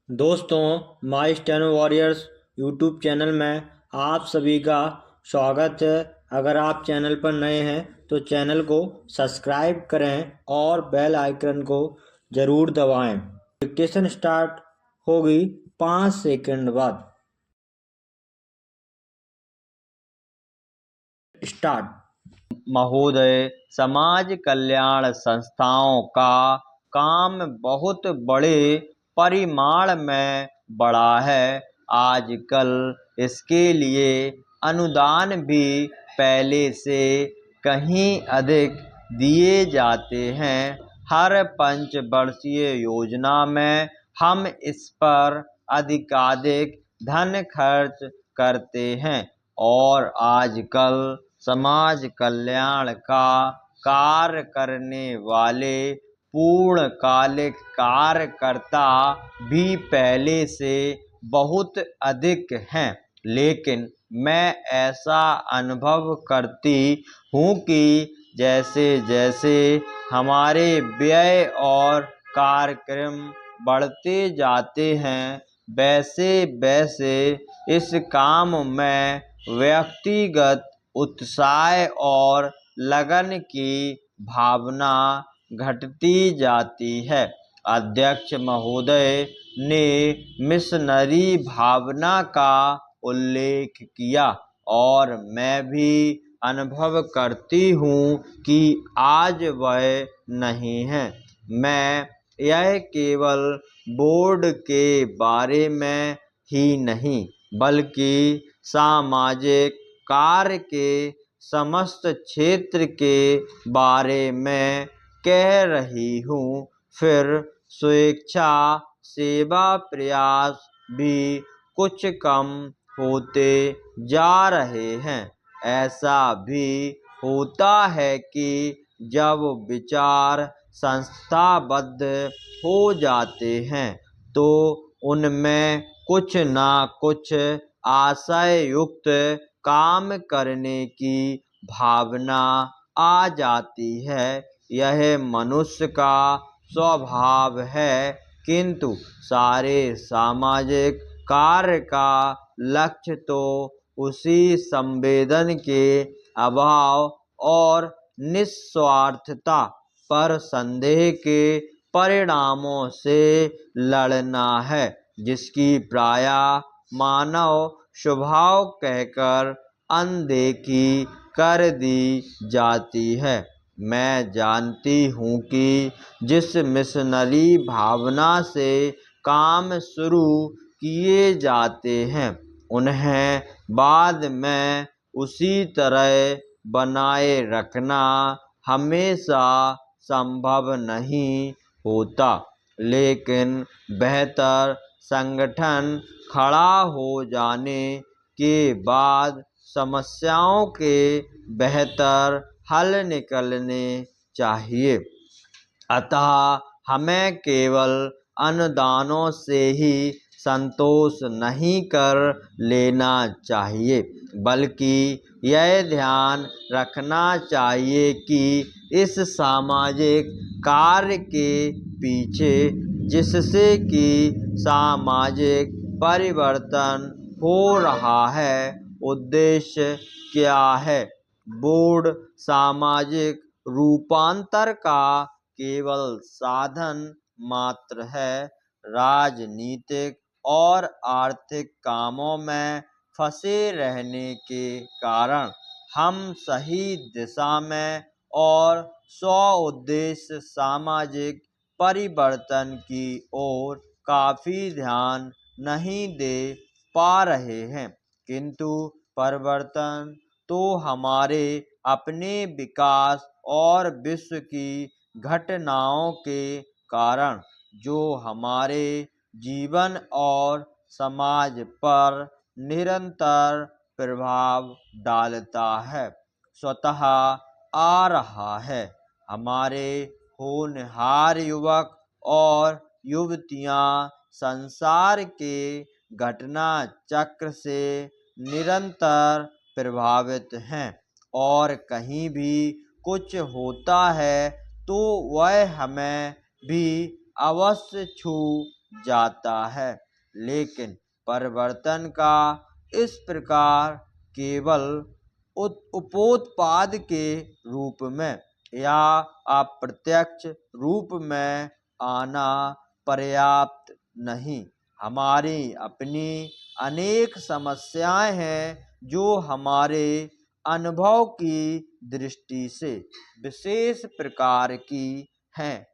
दोस्तों, माई steno warriors YouTube channel में आप सभी का स्वागत है। अगर आप चैनल पर नए हैं तो चैनल को सब्सक्राइब करें और बेल आइकन को ज़रूर दबाएं। डिक्टेशन स्टार्ट होगी 5 सेकंड बाद। स्टार्ट। महोदय, समाज कल्याण संस्थाओं का काम बहुत बड़े परिमाण में बढ़ा है। आजकल इसके लिए अनुदान भी पहले से कहीं अधिक दिए जाते हैं। हर पंचवर्षीय योजना में हम इस पर अधिकाधिक धन खर्च करते हैं और आजकल समाज कल्याण का कार्य करने वाले पूर्णकालिक कार्यकर्ता भी पहले से बहुत अधिक हैं, लेकिन मैं ऐसा अनुभव करती हूँ कि जैसे जैसे हमारे व्यय और कार्यक्रम बढ़ते जाते हैं, वैसे वैसे इस काम में व्यक्तिगत उत्साह और लगन की भावना घटती जाती है। अध्यक्ष महोदय ने मिशनरी भावना का उल्लेख किया और मैं भी अनुभव करती हूँ कि आज वह नहीं है। मैं यह केवल बोर्ड के बारे में ही नहीं बल्कि सामाजिक कार्य के समस्त क्षेत्र के बारे में कह रही हूँ। फिर स्वेच्छा सेवा प्रयास भी कुछ कम होते जा रहे हैं। ऐसा भी होता है कि जब विचार संस्थाबद्ध हो जाते हैं तो उनमें कुछ ना कुछ आशय युक्त काम करने की भावना आ जाती है। यह मनुष्य का स्वभाव है, किंतु सारे सामाजिक कार्य का लक्ष्य तो उसी संवेदन के अभाव और निस्वार्थता पर संदेह के परिणामों से लड़ना है, जिसकी प्रायः मानव स्वभाव कहकर अनदेखी कर दी जाती है। मैं जानती हूँ कि जिस मिशनरी भावना से काम शुरू किए जाते हैं, उन्हें बाद में उसी तरह बनाए रखना हमेशा संभव नहीं होता, लेकिन बेहतर संगठन खड़ा हो जाने के बाद समस्याओं के बेहतर हल निकलने चाहिए। अतः हमें केवल अनुदानों से ही संतोष नहीं कर लेना चाहिए, बल्कि यह ध्यान रखना चाहिए कि इस सामाजिक कार्य के पीछे जिससे कि सामाजिक परिवर्तन हो रहा है, उद्देश्य क्या है। बोर्ड सामाजिक रूपांतर का केवल साधन मात्र है। राजनीतिक और आर्थिक कामों में फंसे रहने के कारण हम सही दिशा में और स्व-उद्देश्य सामाजिक परिवर्तन की ओर काफी ध्यान नहीं दे पा रहे हैं, किंतु परिवर्तन तो हमारे अपने विकास और विश्व की घटनाओं के कारण जो हमारे जीवन और समाज पर निरंतर प्रभाव डालता है, स्वतः आ रहा है। हमारे होनहार युवक और युवतियां संसार के घटना चक्र से निरंतर प्रभावित हैं और कहीं भी कुछ होता है तो वह हमें भी अवश्य छू जाता है, लेकिन परिवर्तन का इस प्रकार केवल उपोत्पाद के रूप में या अप्रत्यक्ष रूप में आना पर्याप्त नहीं। हमारी अपनी अनेक समस्याएं हैं जो हमारे अनुभव की दृष्टि से विशेष प्रकार की हैं।